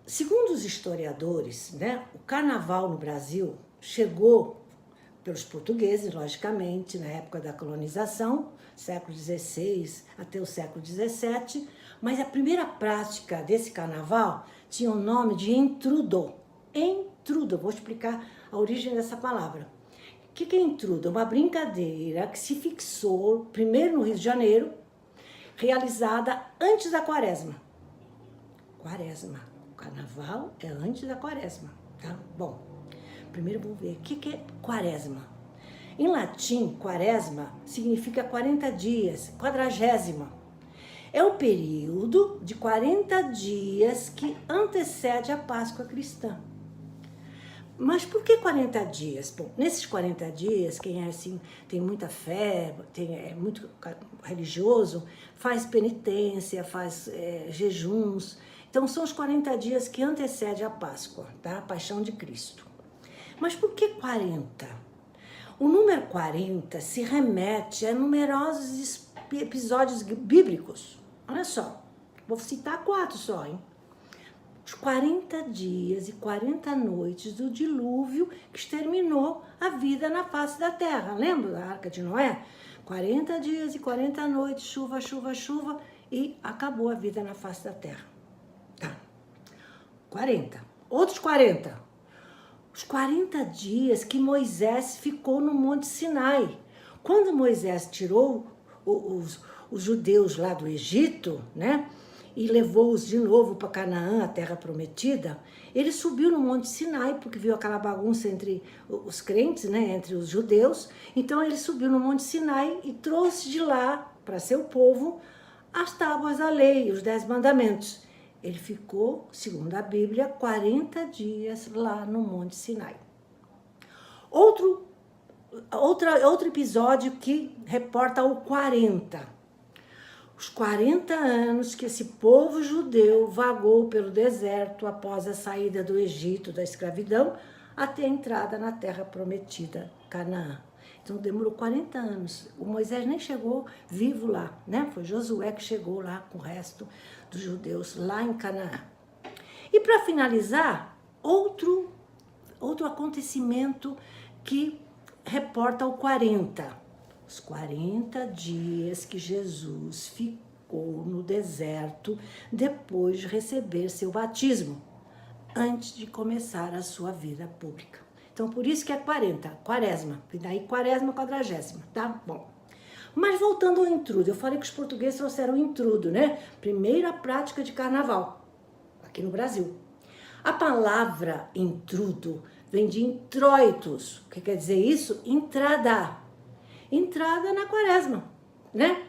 Segundo os historiadores, né, o carnaval no Brasil chegou pelos portugueses, logicamente, na época da colonização, século XVI até o século XVII, mas a primeira prática desse carnaval tinha o nome de intrudo. Intrudo, vou explicar a origem dessa palavra. O que é intrudo? Uma brincadeira que se fixou primeiro no Rio de Janeiro, realizada antes da quaresma. Quaresma. O carnaval é antes da quaresma, tá? Bom, primeiro vamos ver o que é quaresma. Em latim, quaresma significa 40 dias, quadragésima. É o período de 40 dias que antecede a Páscoa cristã. Mas por que 40 dias? Bom, nesses 40 dias, quem é assim, tem muita fé, é muito religioso, faz penitência, faz jejuns. Então, são os 40 dias que antecedem a Páscoa, tá? A Paixão de Cristo. Mas por que 40? O número 40 se remete a numerosos episódios bíblicos. Olha só, vou citar 4 só, hein? Os 40 dias e 40 noites do dilúvio que exterminou a vida na face da terra. Lembra da Arca de Noé? 40 dias e 40 noites, chuva, chuva, chuva, e acabou a vida na face da terra. Tá. 40. Outros 40. Os 40 dias que Moisés ficou no Monte Sinai. Quando Moisés tirou os judeus lá do Egito, né? E levou-os de novo para Canaã, a terra prometida, ele subiu no Monte Sinai, porque viu aquela bagunça entre os crentes, né, entre os judeus. Então ele subiu no Monte Sinai e trouxe de lá, para seu povo, as tábuas da lei, os 10 mandamentos. Ele ficou, segundo a Bíblia, 40 dias lá no Monte Sinai. Outro episódio que reporta o 40. Os 40 anos que esse povo judeu vagou pelo deserto após a saída do Egito, da escravidão, até a entrada na terra prometida, Canaã. Então demorou 40 anos. O Moisés nem chegou vivo lá, né? Foi Josué que chegou lá com o resto dos judeus lá em Canaã. E para finalizar, outro acontecimento que reporta o 40. Os 40 dias que Jesus ficou no deserto depois de receber seu batismo, antes de começar a sua vida pública. Então, por isso que é 40, quaresma, e daí quaresma, quadragésima, tá? Bom. Mas voltando ao intrudo, eu falei que os portugueses trouxeram o intrudo, né? Primeira prática de carnaval, aqui no Brasil. A palavra intrudo vem de introitus. O que quer dizer isso? Entrada na quaresma, né?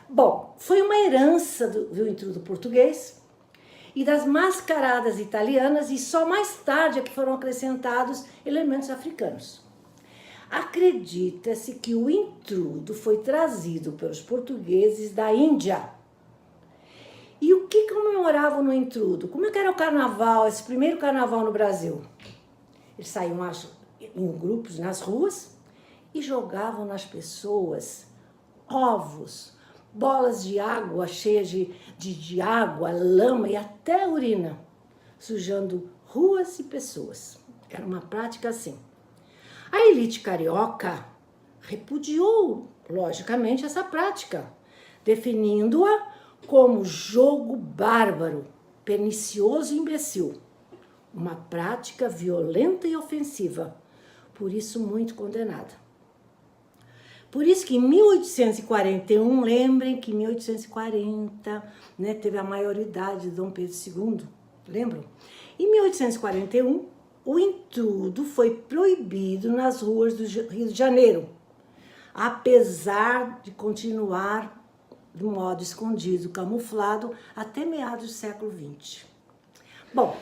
Bom, foi uma herança do intrudo português e das mascaradas italianas, e só mais tarde é que foram acrescentados elementos africanos. Acredita-se que o intrudo foi trazido pelos portugueses da Índia. E o que comemoravam no intrudo? Como é que era o carnaval, esse primeiro carnaval no Brasil? Eles saíam em grupos nas ruas e jogavam nas pessoas ovos, bolas de água cheias de água, lama e até urina, sujando ruas e pessoas. Era uma prática assim. A elite carioca repudiou, logicamente, essa prática, definindo-a como jogo bárbaro, pernicioso e imbecil. Uma prática violenta e ofensiva, por isso muito condenada. Por isso que em 1841, lembrem que em 1840, né, teve a maioridade de Dom Pedro II, lembram? Em 1841, o intrudo foi proibido nas ruas do Rio de Janeiro, apesar de continuar de modo escondido, camuflado, até meados do século XX. Bom,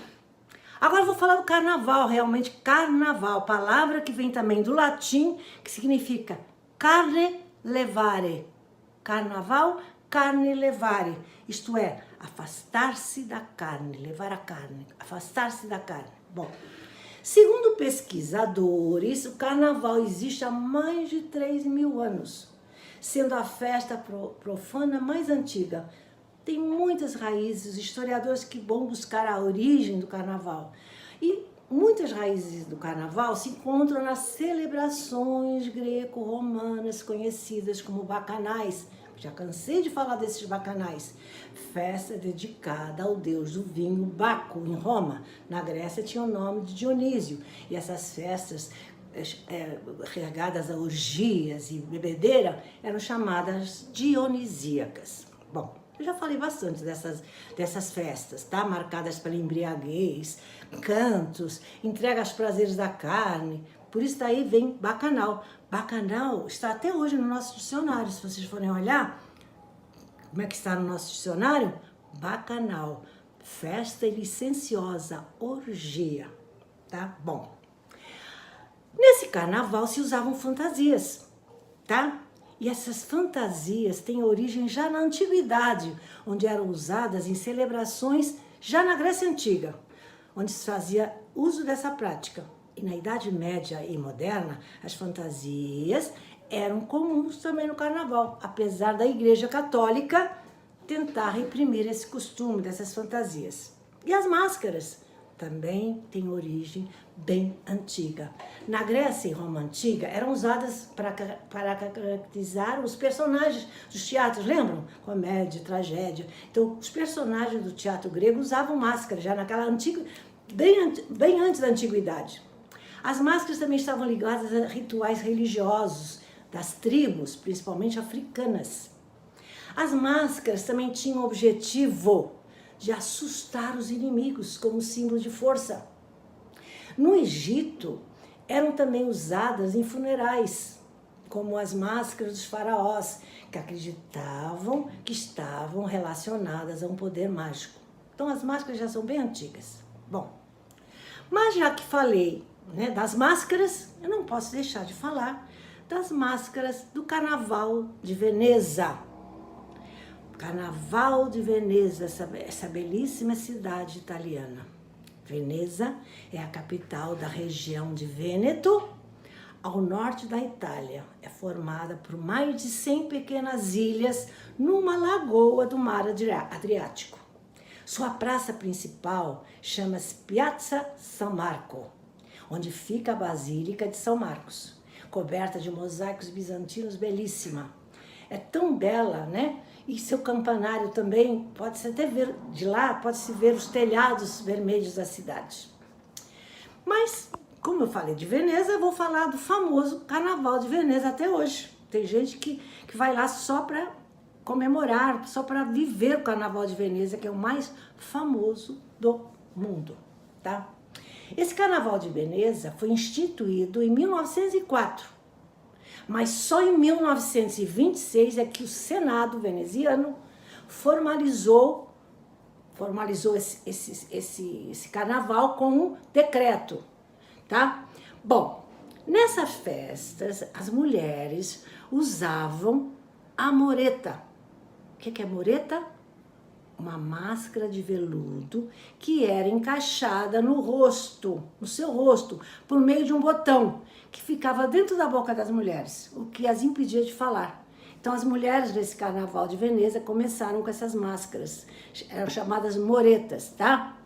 agora eu vou falar do carnaval, realmente carnaval, palavra que vem também do latim, que significa carne levare. Carnaval, carne levare. Isto é, afastar-se da carne, levar a carne, afastar-se da carne. Bom, segundo pesquisadores, o carnaval existe há mais de 3.000 anos, sendo a festa profana mais antiga. tem muitas raízes, historiadores que vão buscar a origem do carnaval. E muitas raízes do carnaval se encontram nas celebrações greco-romanas conhecidas como bacanais. Já cansei de falar desses bacanais. Festa dedicada ao deus do vinho Baco, em Roma. Na Grécia tinha o nome de Dionísio. E essas festas regadas a orgias e bebedeira eram chamadas dionisíacas. Bom, eu já falei bastante dessas festas, tá? Marcadas pela embriaguez, cantos, entrega aos prazeres da carne. Por isso daí vem bacanal. Bacanal está até hoje no nosso dicionário. Se vocês forem olhar, como é que está no nosso dicionário? Bacanal, festa licenciosa, orgia, tá? Bom, nesse carnaval se usavam fantasias, tá? E essas fantasias têm origem já na antiguidade, onde eram usadas em celebrações já na Grécia Antiga, onde se fazia uso dessa prática. E na Idade Média e Moderna, as fantasias eram comuns também no carnaval, apesar da Igreja Católica tentar reprimir esse costume dessas fantasias. E as máscaras também têm origem bem antiga. Na Grécia e Roma Antiga eram usadas para caracterizar os personagens dos teatros, lembram? Comédia, tragédia. Então, os personagens do teatro grego usavam máscara já naquela antiga, bem antes da antiguidade. As máscaras também estavam ligadas a rituais religiosos das tribos, principalmente africanas. As máscaras também tinham o objetivo de assustar os inimigos como símbolo de força. No Egito, eram também usadas em funerais, como as máscaras dos faraós, que acreditavam que estavam relacionadas a um poder mágico. Então, as máscaras já são bem antigas. Bom, mas já que falei, né, das máscaras, eu não posso deixar de falar das máscaras do Carnaval de Veneza. Carnaval de Veneza, essa belíssima cidade italiana. Veneza é a capital da região de Vêneto, ao norte da Itália. É formada por mais de 100 pequenas ilhas numa lagoa do mar Adriático. Sua praça principal chama-se Piazza San Marco, onde fica a Basílica de São Marcos, coberta de mosaicos bizantinos, belíssima. É tão bela, né? E seu campanário também, pode-se até ver de lá, pode-se ver os telhados vermelhos da cidade. Mas, como eu falei de Veneza, eu vou falar do famoso Carnaval de Veneza até hoje. Tem gente que vai lá só para comemorar, só para viver o Carnaval de Veneza, que é o mais famoso do mundo, tá? Esse Carnaval de Veneza foi instituído em 1904. Mas só em 1926 é que o Senado veneziano formalizou esse carnaval com um decreto, tá? Bom, nessas festas, as mulheres usavam a moreta. O que é moreta? Uma máscara de veludo que era encaixada no rosto, no seu rosto, por meio de um botão que ficava dentro da boca das mulheres, o que as impedia de falar. Então, as mulheres desse Carnaval de Veneza começaram com essas máscaras, eram chamadas moretas, tá?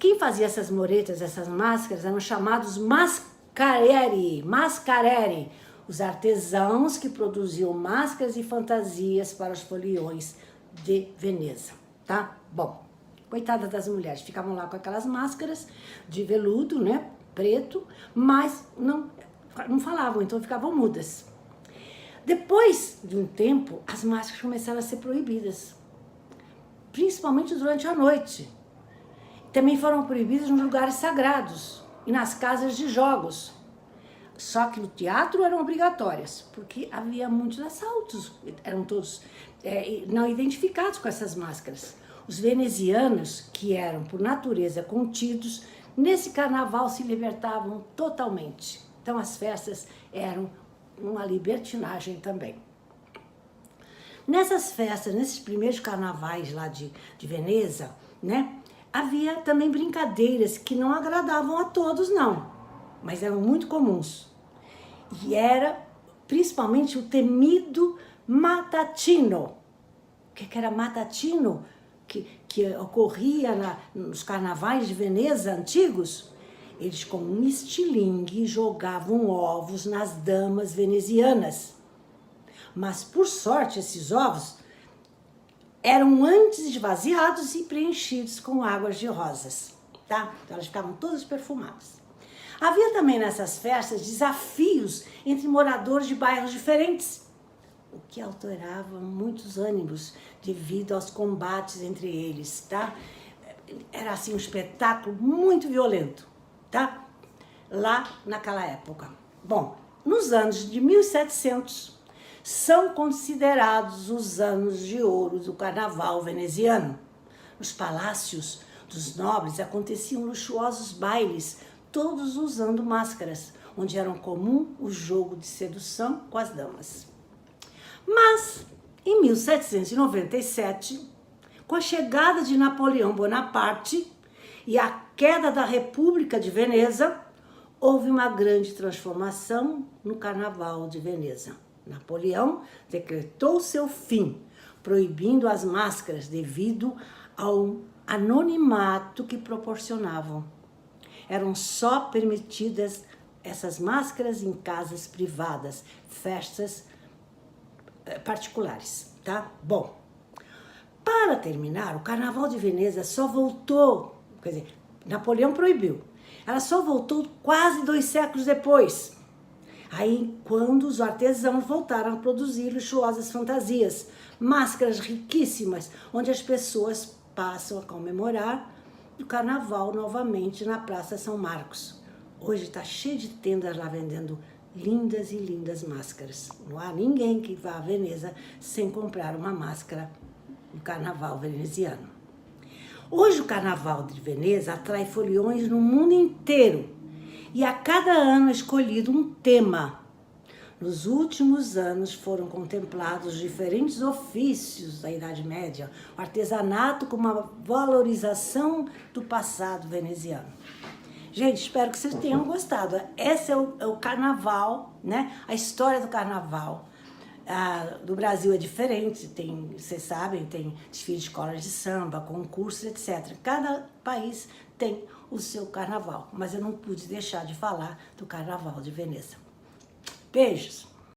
Quem fazia essas moretas, essas máscaras, eram chamados mascareri, os artesãos que produziam máscaras e fantasias para os foliões de Veneza, tá? Bom, coitada das mulheres, ficavam lá com aquelas máscaras de veludo, né, preto, mas não falavam, então ficavam mudas. Depois de um tempo, as máscaras começaram a ser proibidas, principalmente durante a noite. Também foram proibidas nos lugares sagrados e nas casas de jogos. Só que no teatro eram obrigatórias, porque havia muitos assaltos, eram todos não identificados com essas máscaras. Os venezianos, que eram por natureza contidos, nesse carnaval se libertavam totalmente. Então as festas eram uma libertinagem também. Nessas festas, nesses primeiros carnavais lá de Veneza, né, havia também brincadeiras que não agradavam a todos, não, mas eram muito comuns. E era principalmente o temido matatino. que era matatino, que ocorria nos carnavais de Veneza antigos? Eles, com um estilingue, jogavam ovos nas damas venezianas. Mas, por sorte, esses ovos eram antes esvaziados e preenchidos com águas de rosas, tá? Então, elas ficavam todas perfumadas. Havia também nessas festas desafios entre moradores de bairros diferentes, o que alterava muitos ânimos devido aos combates entre eles, tá? Era assim um espetáculo muito violento, tá? Lá naquela época. Bom, nos anos de 1700 são considerados os anos de ouro do carnaval veneziano. Nos palácios dos nobres aconteciam luxuosos bailes, todos usando máscaras, onde era comum o jogo de sedução com as damas. Mas, em 1797, com a chegada de Napoleão Bonaparte e a queda da República de Veneza, houve uma grande transformação no Carnaval de Veneza. Napoleão decretou seu fim, proibindo as máscaras devido ao anonimato que proporcionavam. Eram só permitidas essas máscaras em casas privadas, festas particulares, tá? Bom, para terminar, o Carnaval de Veneza só voltou, quer dizer, Napoleão proibiu. Ela só voltou quase 2 séculos depois. Aí, quando os artesãos voltaram a produzir luxuosas fantasias, máscaras riquíssimas, onde as pessoas passam a comemorar o Carnaval novamente na Praça São Marcos. Hoje está cheio de tendas lá vendendo lindas e lindas máscaras. Não há ninguém que vá a Veneza sem comprar uma máscara do Carnaval veneziano. Hoje o Carnaval de Veneza atrai foliões no mundo inteiro e a cada ano é escolhido um tema. Nos últimos anos foram contemplados diferentes ofícios da Idade Média, o artesanato com uma valorização do passado veneziano. Gente, espero que vocês tenham gostado. Esse é o carnaval, né? A história do carnaval do Brasil é diferente, vocês sabem, tem desfile de escolas de samba, concursos, etc. Cada país tem o seu carnaval, mas eu não pude deixar de falar do Carnaval de Veneza. Beijos!